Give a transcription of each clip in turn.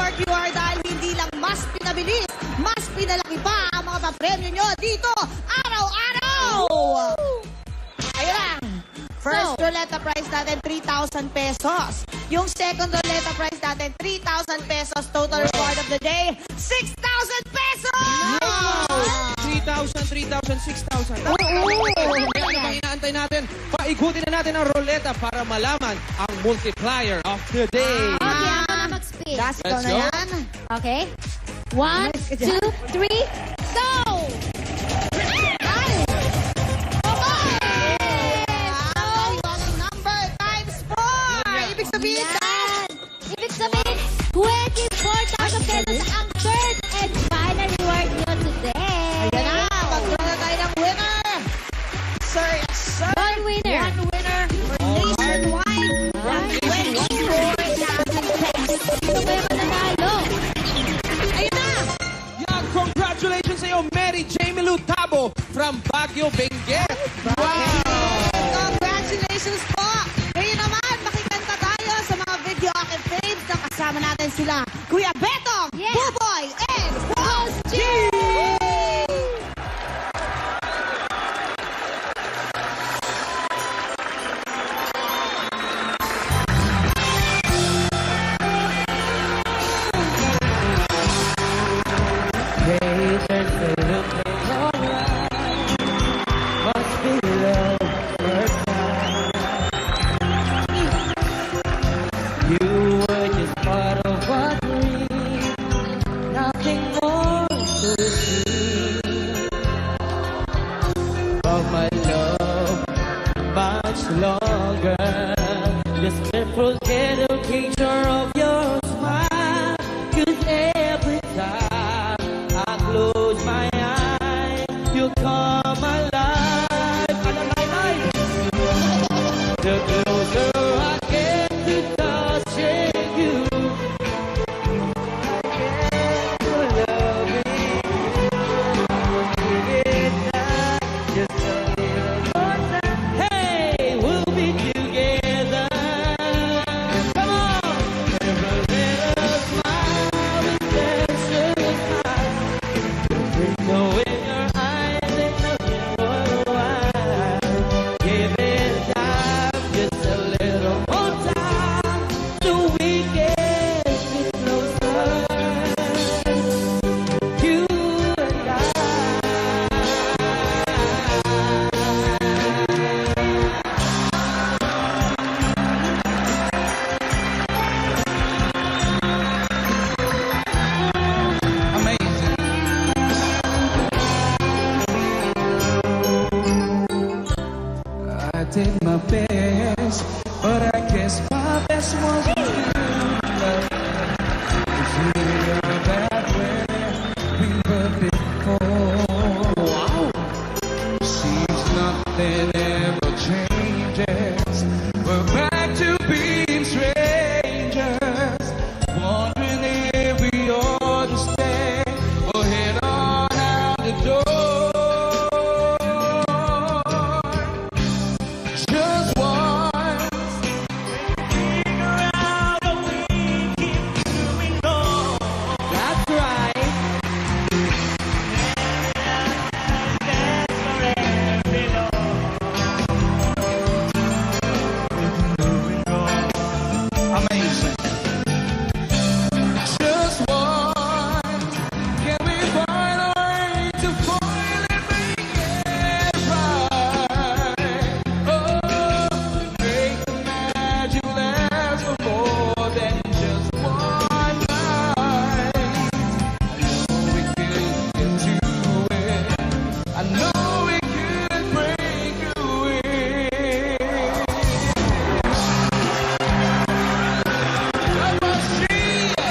Network QR dahil hindi lang mas pinabilis, mas pinalaki pa ang mga papremyo nyo dito araw-araw! Ayun lang. First ruleta prize natin, 3,000 pesos. Yung second ruleta prize natin, 3,000 pesos. Total reward of the day, 6,000 pesos! 3,000, 6,000. Yan ang inaantay natin. Paikutin na natin ang ruleta para malaman ang multiplier of the day. Okay, ako na mag-spin. Let's Let's na go. yan. Okay. 1, 2, 3, go! Ay! Ang number times 4! Ibig sabihin, Yan. Ibig sabihin, 24,000 pesos ang third and final reward nyo today. ayan na, magkaroon na tayo ng winner! Sir, yes, sir! One winner. One winner for nationwide. Alright. 24,000 pesos. Ito ba yung mananalo? Ayun na! Yeah, congratulations sa iyo, Mary Jamie Lutabo from Baguio, Benguet. Wow! Congratulations po! Ngayon naman, makikanta tayo sa mga video akin faves na kasama natin sila, Kuya Betong, Yeah. Buboy, and Boss G! You were just part of a dream, nothing more to see. But my love, much longer. Just can't forget a picture of your smile. 'Cause every time I close my eyes, you come alive. The closer I get to touching you, I get to loving it now. Just a little more time. Hey, we'll be together. Come on, never let us smile with special smile. There's no in your eyes, ain't nothing worthwhile. Give it time, just a little more time, so we can get closer. You and I. Amazing. I did my best, but I guess my best wasn't good enough. It's really about where we were before. Wow. Seems nothing ever changes. We're back to being strangers, wondering if we ought to stay or head on out the door. Just once, figure out a way to keep moving on. That's right. That's forever amazing. Just once, can we find a way to finally make it right? Oh, make the magic last for more than just one night. I know we could get to it. I know we could break through it. I must see it.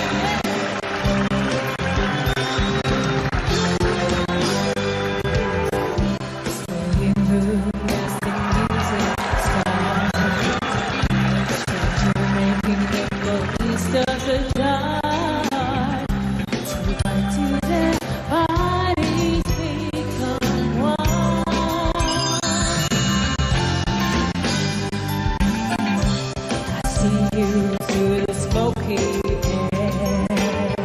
See you through the smoky air.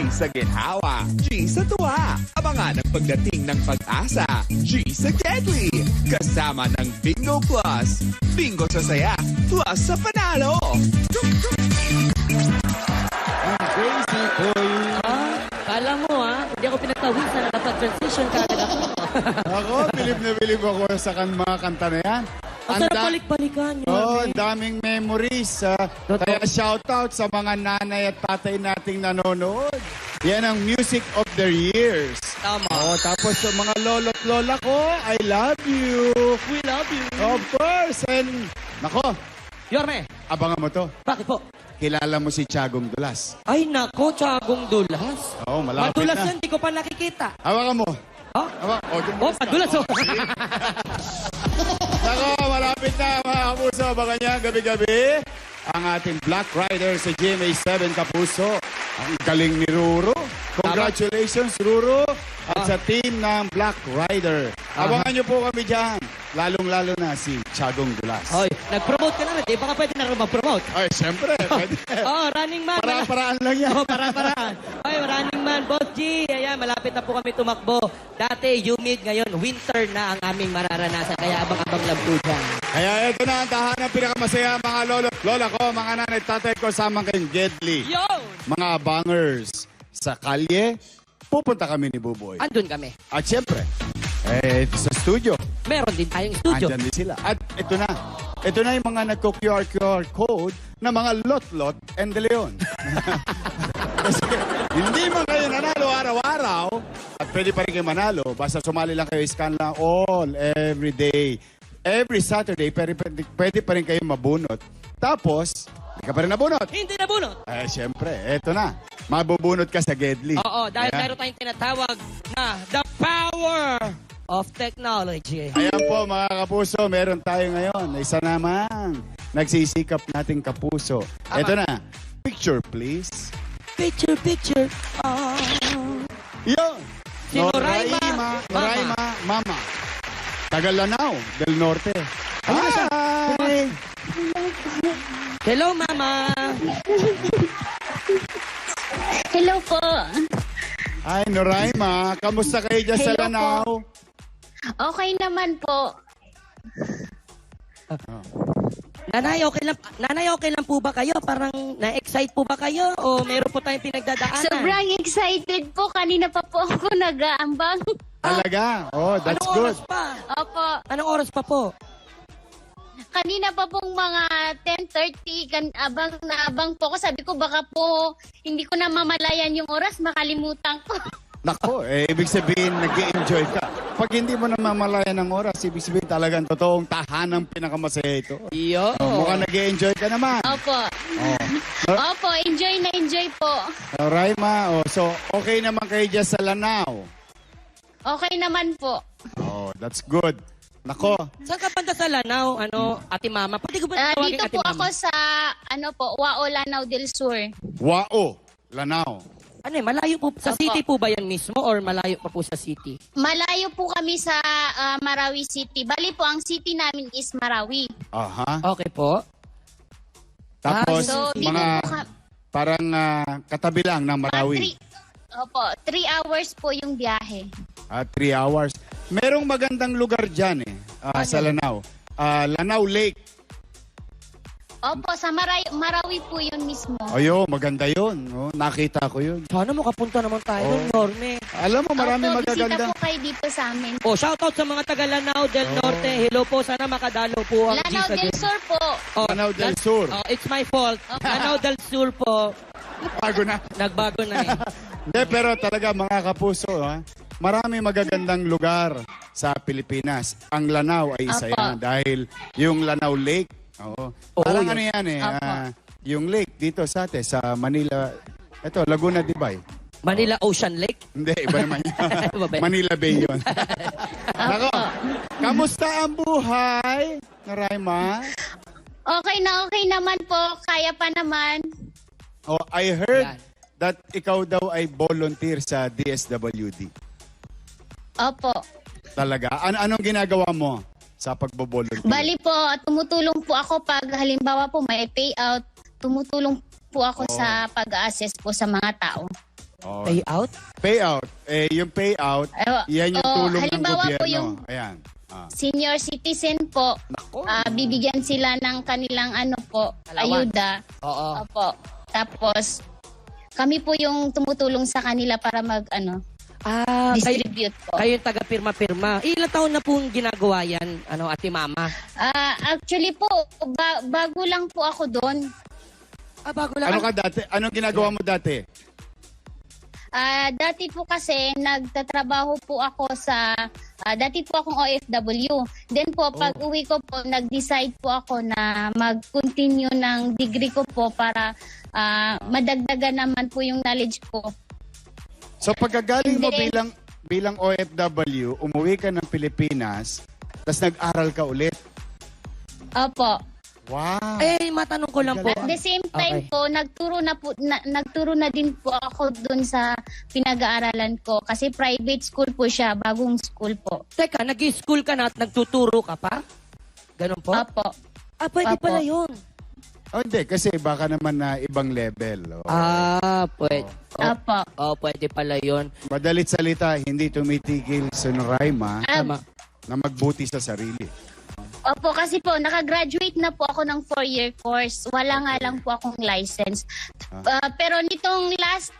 sa ginhawa, G sa tuwa. Abangan ang pagdating ng pag-asa, G sa Deadly. Kasama ng Bingo Plus. Bingo sa saya, plus sa panalo. Crazy for you. Kala mo hindi ako pinagtawisan na napag-transition ka agad ako. Ako, bilib ako sa mga kanta na yan. Ang sarap balik-balikan yun. Ang daming memories. Kaya shoutout sa mga nanay at tatay nating nanonood. Yan ang music of their years. Tama. Tapos sa mga lolo't lola ko, I love you. We love you. Of course. And, nako, Yorme, abangan mo to. bakit po? Kilala mo si Tiagong Dulas. Ay nako, Tiagong Dulas. Oo, malapit Madulas na. yan, di ko pa nakikita. Hawakan mo. Ha? Madulas oh. Nako, malapit na mga kapuso. Baka niya gabi-gabi. Ang ating Black Rider sa GMA7 Kapuso. Ang galing ni Ruro. Congratulations, Ruro. At sa team ng Black Rider. Abangan niyo po kami dyan. Lalong-lalo na si Tiagong Dulas. Oy, nag-promote ka naman. Di baka pwede na rin mag-promote. Ay, siyempre. Pwede. Running man. Para-paraan lang yan. Para-paraan. Ay, running man. Boss G, ayan, malapit na po kami tumakbo. Dati, humid. Ngayon, winter na ang aming mararanasan. Kaya abang-abang lang po dyan. Kaya ito na ang tahanan pinakamasaya mga lolo. Lola ko, mga nanay, tatay ko, sama kayong Gedli. Yo! Mga bangers sa kalye, pupunta kami ni Buboy. Andun kami. At syempre, sa studio, Meron din tayong studio. andyan din sila. At ito na. Ito na yung mga nagko-QR code na mga Lot-Lot and De Leon. Kasi hindi man kayo nanalo araw-araw at pwede pa rin kayo manalo. Basta sumali lang kayo, scan lang all, every day. Every Saturday, pwede pa rin kayo mabunot. Tapos, hindi ka pa rin nabunot. Hindi na bunot. Siyempre, eto na. Mabubunot ka sa Gedli. Oo, dahil Ayan. meron tayong tinatawag na the power of technology. Ayan po mga kapuso, meron tayo ngayon. Isa naman, nagsisikap nating kapuso. Ito na, picture please. Picture, picture. Yun! Si Noraima Mama. Tagalanao del Norte. Hi! Hello, Mama. Hello po. Hi, Noraima. Kamusta kayo dyan sa Hello Lanao? Okay naman po. Nanay, okay lang po ba kayo? Parang na-excite po ba kayo? O meron po tayong pinagdadaanan? Sobrang excited po. Kanina pa po ako nag-aambang. Talaga? Oh, that's Anong good. oras pa? Opo. Anong oras pa po? Kanina pa pong mga 10:30, abang na abang po ako. Sabi ko baka po hindi ko na mamalayan yung oras, makalimutan ko. Nako, ibig sabihin nag-enjoy ka. Pag hindi mo na mamalayan ng oras, ibig sabihin talagang totoong tahanang pinakamasaya ito. Iyo. Mukhang nag-enjoy ka naman. Opo. Oh. Opo, enjoy na enjoy po. Raima, so okay naman kayo dyan sa Lanao. Okay naman po. Oh, that's good. Nako, Saan ka banda sa Lanao, Ate Mama? Pwede ko ba tawagin Dito Ate po Mama? ako sa, Wao, Lanao del Sur. Wao, Lanao. Malayo po, sa Opo. city po ba yan mismo or malayo pa po sa city? Malayo po kami sa Marawi City. Bali po, ang city namin is Marawi. Aha. Okay po. Tapos, So, dito mga po parang katabi lang ng Marawi. 3 hours po yung biyahe. 3 hours. Merong magandang lugar dyan sa Lanao. Lanao Lake. Opo, sa Marawi po yun mismo. Ayo, maganda yun. Oh, nakita ko yun. Sana makapunta naman tayo Oh. doon, Norme. Alam mo, marami Opo, magaganda. bisita po kayo dito sa amin. Shoutout sa mga taga Lanao del Norte. Hello po, sana makadalo po ang Lanao G sa del game. Sur po. Lanao del Sur. It's my fault. Lanao del Sur po. Bago na. Nagbago na eh. Hindi, pero talaga mga kapuso, marami magagandang lugar sa Pilipinas. Ang Lanao ay isa Apa. yan dahil yung Lanao Lake, parang yun. ano yan Apa. yung lake dito sa atin, sa Manila, ito, Laguna, Dibay. Manila Ocean Lake. Hindi, iba naman yun. Iba ba yun? Manila Bay yun. Nako, kamusta ang buhay, Naraima? Okay naman po. Kaya pa naman. Oh, I heard Yan. that ikaw daw ay volunteer sa DSWD. Opo. Talaga? Anong ginagawa mo sa pagbo-volunteer? Bali po, tumutulong po ako pag halimbawa po may payout. Tumutulong po ako sa pag-assess po sa mga tao. Oh. Payout? Payout. Yung payout, yan yung tulong ng halimbawa gobyerno. po yung Ayan. senior citizen po, bibigyan sila ng kanilang ayuda. Oo. Opo. Tapos, kami po yung tumutulong sa kanila para distribute po. Kayo yung taga-pirma-pirma. Ilang taon na pong ginagawa yan, Ate Mama? Actually po, bago lang po ako doon. Bago lang. Ano ka dati? Anong ginagawa mo dati? Dati po kasi nagtatrabaho po ako dati po akong OFW. Then po, pag uwi ko po, nag-decide po ako na mag-continue ng degree ko po para madagdagan naman po yung knowledge ko. So pagkagaling mo Hindi. bilang OFW, umuwi ka ng Pilipinas, tapos nag-aral ka ulit. Opo. Wow. Matanong ko lang po. At the same time Okay. po, nagturo na din po ako dun sa pinag-aaralan ko. Kasi private school po siya, bagong school po. Teka, nag-school ka na at nagtuturo ka pa? Ganun po? Opo. Pwede Apo. pala yun. Hindi, kasi baka naman na ibang level. Pwede. Opo. Pwede pala yun. Madalit salita, hindi tumitigil si Noraima Tama. na magbuti sa sarili. Opo, kasi po, nakagraduate na po ako ng 4-year course. Wala nga lang po akong license. Pero nitong last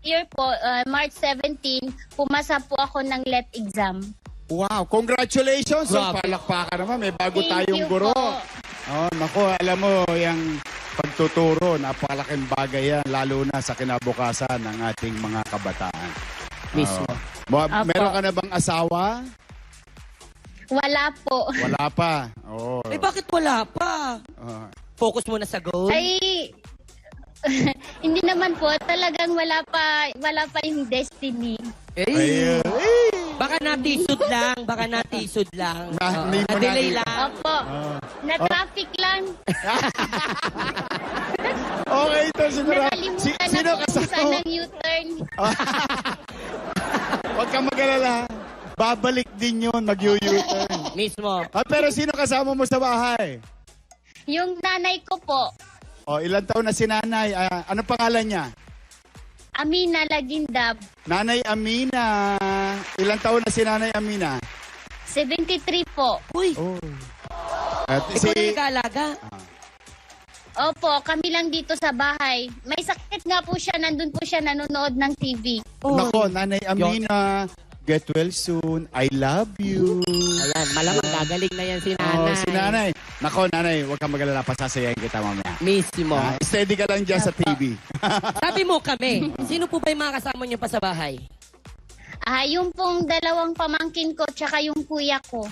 year po, March 17, pumasa po ako ng LET exam. Wow, congratulations! So, Grabe. palakpakan naman, may bago Thank tayong you guro. po. Nako, alam mo, yung pagtuturo, napakalaking bagay yan, lalo na sa kinabukasan ng ating mga kabataan. Mismo. Apo. Meron ka na bang asawa? Wala po. Wala pa. Oo. Bakit wala pa? Focus muna sa goal. Ay, hindi naman po. Talagang wala pa yung destiny. Ayun. Baka natisod lang. Baka natisod lang. Hindi mo Na-delay natin- lang. Opo. Na-traffic lang. Okay, ito siguro. Nakalimutan Sino na po kung saan kasama? ang U-turn. Huwag kang mag-alala. Babalik din yun, mag-u-turn. Mismo. Pero sino kasama mo sa bahay? Yung nanay ko po, Ilang taon na si nanay? Ano pangalan niya? Amina Lagindab, Nanay Amina. Ilang taon na si Nanay Amina? 73 po. Uy, At ikaw na nag-aalaga. Opo, kami lang dito sa bahay. May sakit nga po siya, nandun po siya nanonood ng TV. Nako, Nanay Amina, get well soon. I love you. Ayan, malamang gagaling na yan si nanay. Si Nanay. Nako, Nanay, huwag kang mag-alala. Pasasayahin kita mamaya. Mismo. Steady ka lang dyan sa TV. Sabi mo kami, sino po ba yung mga kasama niyo pa sa bahay? Yung pong dalawang pamangkin ko, tsaka yung kuya ko.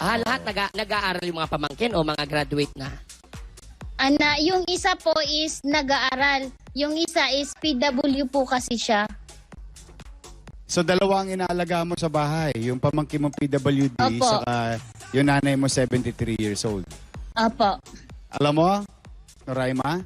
Lahat nag-aaral yung mga pamangkin o mga graduate na? Yung isa po is nag-aaral. Yung isa is PW po kasi siya. So, dalawa ang inaalaga mo sa bahay. Yung pamangkin mo PWD, Opo. saka yung nanay mo 73 years old. Opo. Alam mo, Noraima,